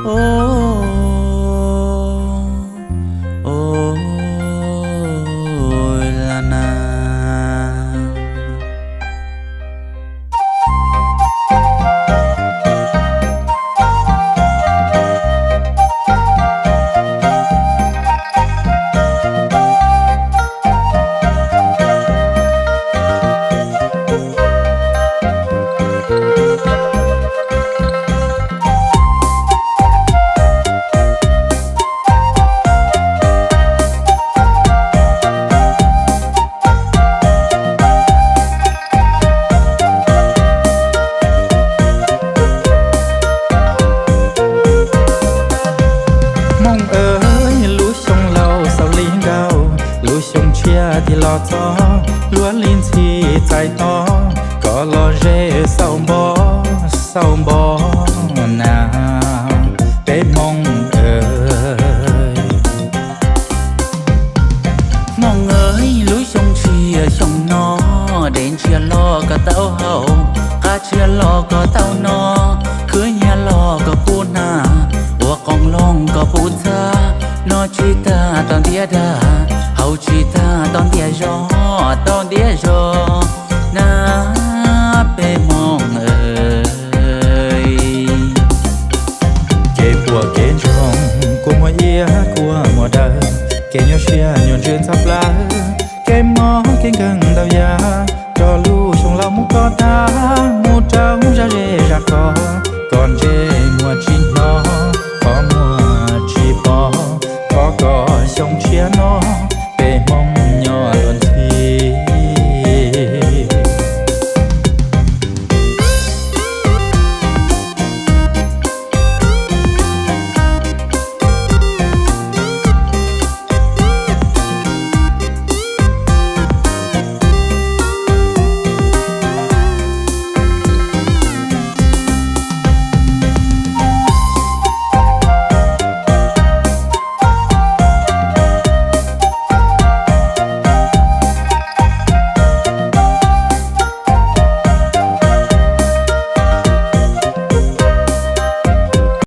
โอ้โอ้ลานาที่รอท้อล้วนลิ้นที่ใจต่อก็รอเร่เศร้าบ่นาเป็นมองมองลุยชงเชียชงนอเด่นเชียรอก็เต้าเฮากาเชียรอก็เต้านอคือเฮียรอก็ปูหน้าหัวกองลงก็ปูเธอนอชีตาตอนเดียดาhầu chỉ ta đón địa gió na bê mong ơi kể của kể trong của mọi ia của mọi đời kể nhau xia nhon chuyện sắp lá kể mó kể gần đau ya cho lu trong lòng có ta một trâu ra rê ra cò còn chê